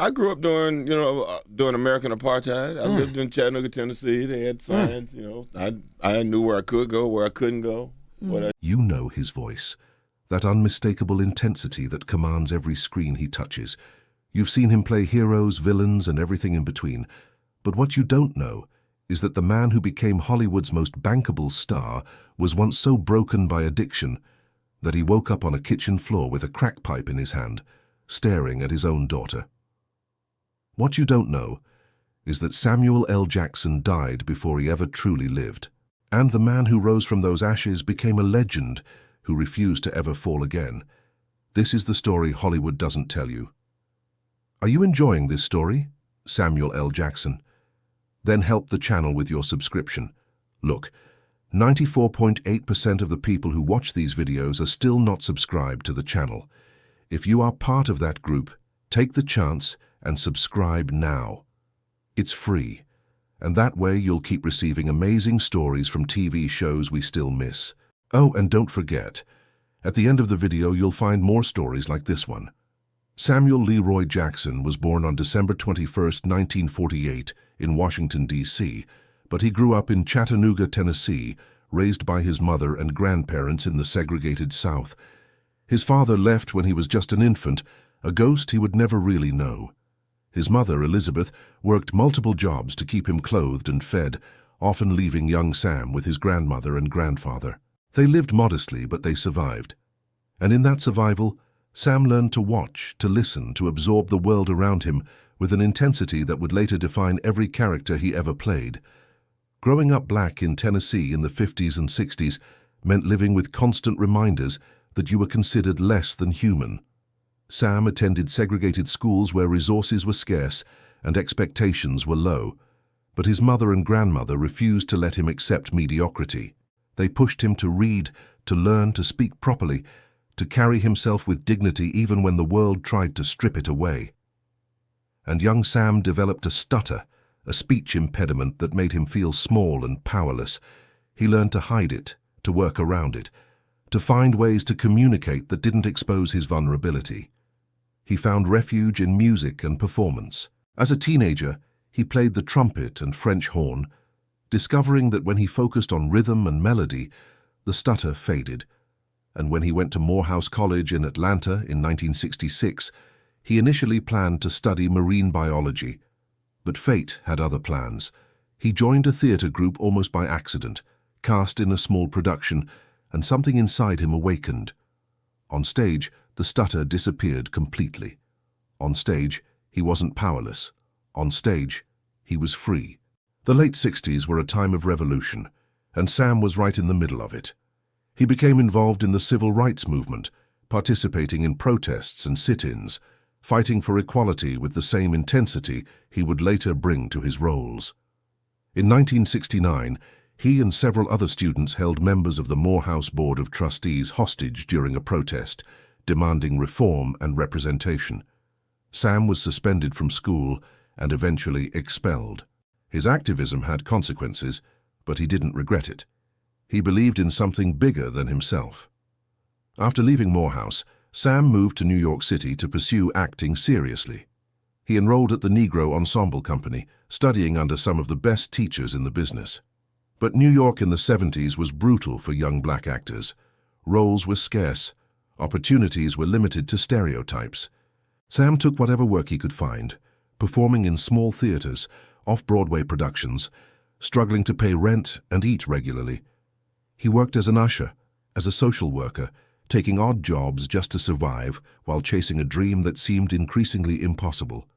I grew up during American apartheid. I lived in Chattanooga, Tennessee. They had signs. I knew where I could go, where I couldn't go. You know his voice, that unmistakable intensity that commands every screen he touches. You've seen him play heroes, villains, and everything in between. But what you don't know is that the man who became Hollywood's most bankable star was once so broken by addiction that he woke up on a kitchen floor with a crack pipe in his hand, staring at his own daughter. What you don't know is that Samuel L. Jackson died before he ever truly lived. And the man who rose from those ashes became a legend who refused to ever fall again. This is the story Hollywood doesn't tell you. Are you enjoying this story, Samuel L. Jackson? Then help the channel with your subscription. Look, 94.8% of the people who watch these videos are still not subscribed to the channel. If you are part of that group, take the chance and subscribe now. It's free. And that way you'll keep receiving amazing stories from TV shows we still miss. Oh, and don't forget, at the end of the video you'll find more stories like this one. Samuel Leroy Jackson was born on December 21, 1948, in Washington, D.C., but he grew up in Chattanooga, Tennessee, raised by his mother and grandparents in the segregated South. His father left when he was just an infant, a ghost he would never really know. His mother, Elizabeth, worked multiple jobs to keep him clothed and fed, often leaving young Sam with his grandmother and grandfather. They lived modestly, but they survived. And in that survival, Sam learned to watch, to listen, to absorb the world around him with an intensity that would later define every character he ever played. Growing up black in Tennessee in the 50s and 60s meant living with constant reminders that you were considered less than human. Sam attended segregated schools where resources were scarce and expectations were low, but his mother and grandmother refused to let him accept mediocrity. They pushed him to read, to learn, to speak properly, to carry himself with dignity even when the world tried to strip it away. And young Sam developed a stutter, a speech impediment that made him feel small and powerless. He learned to hide it, to work around it, to find ways to communicate that didn't expose his vulnerability. He found refuge in music and performance. As a teenager, he played the trumpet and French horn, discovering that when he focused on rhythm and melody, the stutter faded. And when he went to Morehouse College in Atlanta in 1966, he initially planned to study marine biology. But fate had other plans. He joined a theater group almost by accident, cast in a small production, and something inside him awakened. On stage, the stutter disappeared completely. On stage, he wasn't powerless. On stage, he was free. The late 60s were a time of revolution, and Sam was right in the middle of it. He became involved in the civil rights movement, participating in protests and sit-ins, fighting for equality with the same intensity he would later bring to his roles. In 1969, he and several other students held members of the Morehouse Board of Trustees hostage during a protest, demanding reform and representation. Sam was suspended from school and eventually expelled. His activism had consequences, but he didn't regret it. He believed in something bigger than himself. After leaving Morehouse, Sam moved to New York City to pursue acting seriously. He enrolled at the Negro Ensemble Company, studying under some of the best teachers in the business. But New York in the 70s was brutal for young black actors. Roles were scarce. Opportunities were limited to stereotypes. Sam took whatever work he could find, performing in small theaters, off-Broadway productions, struggling to pay rent and eat regularly. He worked as an usher, as a social worker, taking odd jobs just to survive while chasing a dream that seemed increasingly impossible.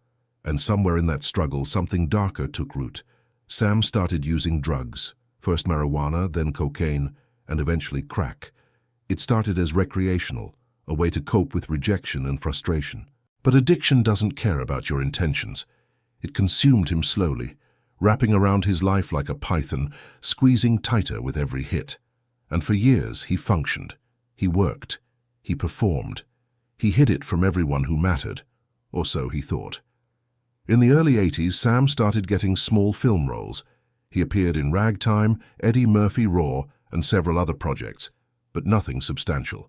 And somewhere in that struggle, something darker took root. Sam started using drugs, first marijuana, then cocaine, and eventually crack. It started as recreational, a way to cope with rejection and frustration. But addiction doesn't care about your intentions. It consumed him slowly, wrapping around his life like a python, squeezing tighter with every hit. And for years he functioned. He worked. He performed. He hid it from everyone who mattered, or so he thought. In the early 80s, Sam started getting small film roles. He appeared in Ragtime, Eddie Murphy Raw, and several other projects, but nothing substantial.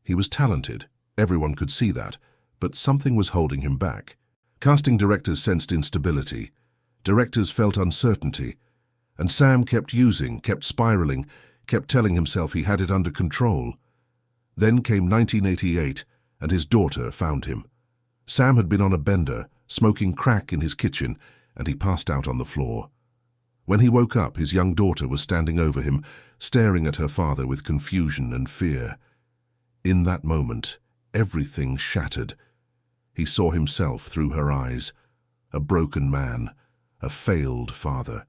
He was talented, everyone could see that, but something was holding him back. Casting directors sensed instability. Directors felt uncertainty. And Sam kept spiraling, kept telling himself he had it under control. Then came 1988, and his daughter found him. Sam had been on a bender, smoking crack in his kitchen, and he passed out on the floor. When he woke up, his young daughter was standing over him, staring at her father with confusion and fear. In that moment, everything shattered. He saw himself through her eyes, a broken man, a failed father.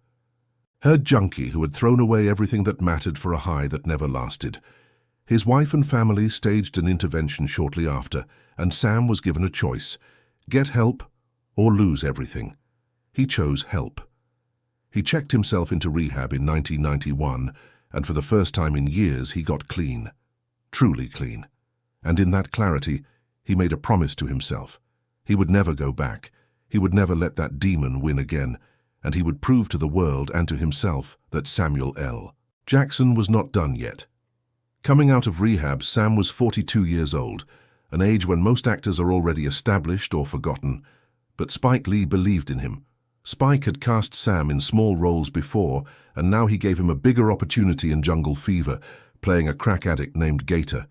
Her junkie who had thrown away everything that mattered for a high that never lasted. His wife and family staged an intervention shortly after, and Sam was given a choice: get help or lose everything. He chose help. He checked himself into rehab in 1991, and for the first time in years he got clean. Truly clean. And in that clarity, he made a promise to himself. He would never go back. He would never let that demon win again, and he would prove to the world and to himself that Samuel L. Jackson was not done yet. Coming out of rehab, Sam was 42 years old, an age when most actors are already established or forgotten. But Spike Lee believed in him. Spike had cast Sam in small roles before, and now he gave him a bigger opportunity in Jungle Fever, playing a crack addict named Gator.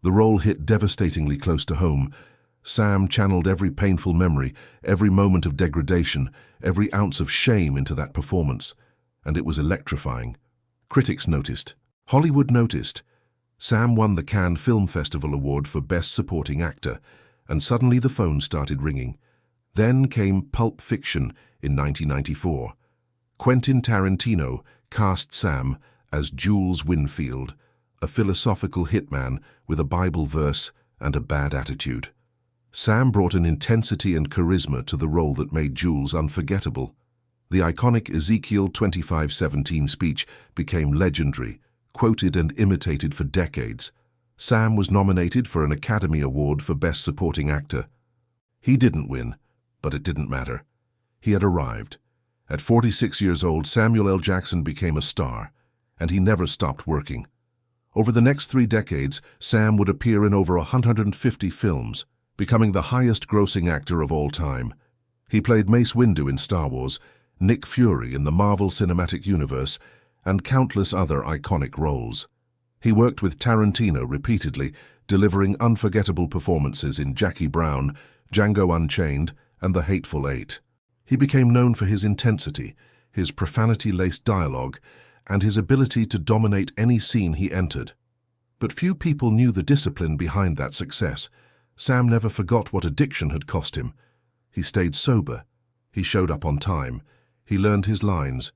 The role hit devastatingly close to home. Sam channeled every painful memory, every moment of degradation, every ounce of shame into that performance, and it was electrifying. Critics noticed. Hollywood noticed. Sam won the Cannes Film Festival Award for Best Supporting Actor, and suddenly the phone started ringing. Then came Pulp Fiction in 1994. Quentin Tarantino cast Sam as Jules Winfield, a philosophical hitman with a Bible verse and a bad attitude. Sam brought an intensity and charisma to the role that made Jules unforgettable. The iconic Ezekiel 25:17 speech became legendary, quoted and imitated for decades. Sam was nominated for an Academy Award for Best Supporting Actor. He didn't win, but it didn't matter. He had arrived. At 46 years old, Samuel L. Jackson became a star, and he never stopped working. Over the next 3 decades, Sam would appear in over 150 films, becoming the highest-grossing actor of all time. He played Mace Windu in Star Wars, Nick Fury in the Marvel Cinematic Universe, and countless other iconic roles. He worked with Tarantino repeatedly, delivering unforgettable performances in Jackie Brown, Django Unchained, and The Hateful Eight. He became known for his intensity, his profanity-laced dialogue, and his ability to dominate any scene he entered. But few people knew the discipline behind that success. Sam never forgot what addiction had cost him. He stayed sober. He showed up on time. He learned his lines.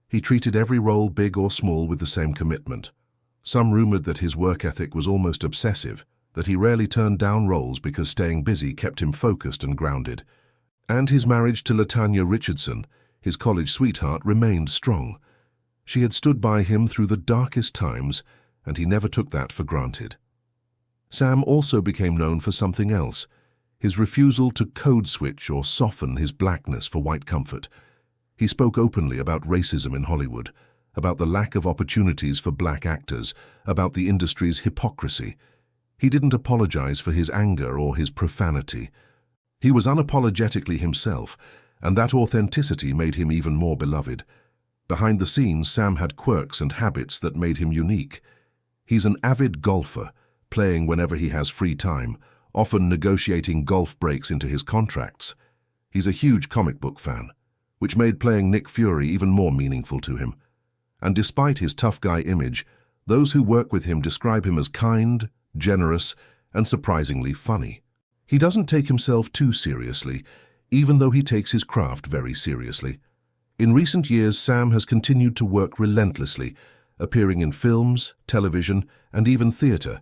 He treated every role, big or small, with the same commitment. Some rumored that his work ethic was almost obsessive, that he rarely turned down roles because staying busy kept him focused and grounded. And his marriage to LaTanya Richardson, his college sweetheart, remained strong. She had stood by him through the darkest times, and he never took that for granted. Sam also became known for something else, his refusal to code switch or soften his blackness for white comfort. He spoke openly about racism in Hollywood, about the lack of opportunities for black actors, about the industry's hypocrisy. He didn't apologize for his anger or his profanity. He was unapologetically himself, and that authenticity made him even more beloved. Behind the scenes, Sam had quirks and habits that made him unique. He's an avid golfer, playing whenever he has free time, often negotiating golf breaks into his contracts. He's a huge comic book fan, which made playing Nick Fury even more meaningful to him. And despite his tough guy image, those who work with him describe him as kind, generous, and surprisingly funny. He doesn't take himself too seriously, even though he takes his craft very seriously. In recent years, Sam has continued to work relentlessly, appearing in films, television, and even theater.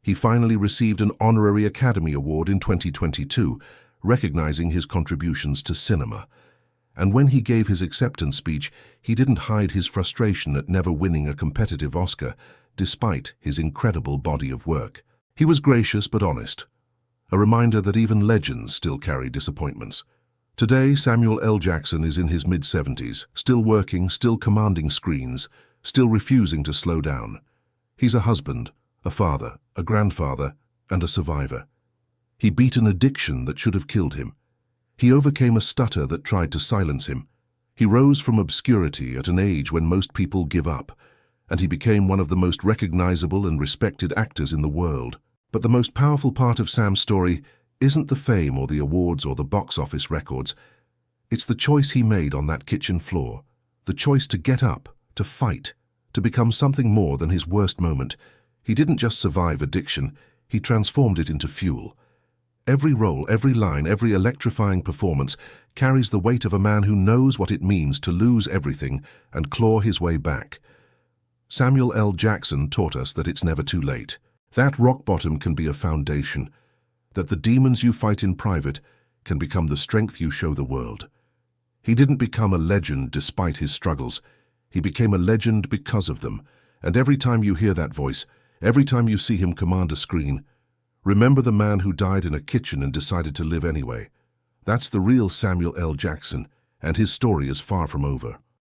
He finally received an honorary Academy Award in 2022, recognizing his contributions to cinema. And when he gave his acceptance speech, he didn't hide his frustration at never winning a competitive Oscar, despite his incredible body of work. He was gracious but honest, a reminder that even legends still carry disappointments. Today, Samuel L. Jackson is in his mid-70s, still working, still commanding screens, still refusing to slow down. He's a husband, a father, a grandfather, and a survivor. He beat an addiction that should have killed him. He overcame a stutter that tried to silence him. He rose from obscurity at an age when most people give up, and he became one of the most recognizable and respected actors in the world. But the most powerful part of Sam's story isn't the fame or the awards or the box office records. It's the choice he made on that kitchen floor, the choice to get up, to fight, to become something more than his worst moment. He didn't just survive addiction, he transformed it into fuel. Every role, every line, every electrifying performance carries the weight of a man who knows what it means to lose everything and claw his way back. Samuel L. Jackson taught us that it's never too late. That rock bottom can be a foundation, that the demons you fight in private can become the strength you show the world. He didn't become a legend despite his struggles. He became a legend because of them. And every time you hear that voice, every time you see him command a screen, remember the man who died in a kitchen and decided to live anyway. That's the real Samuel L. Jackson, and his story is far from over.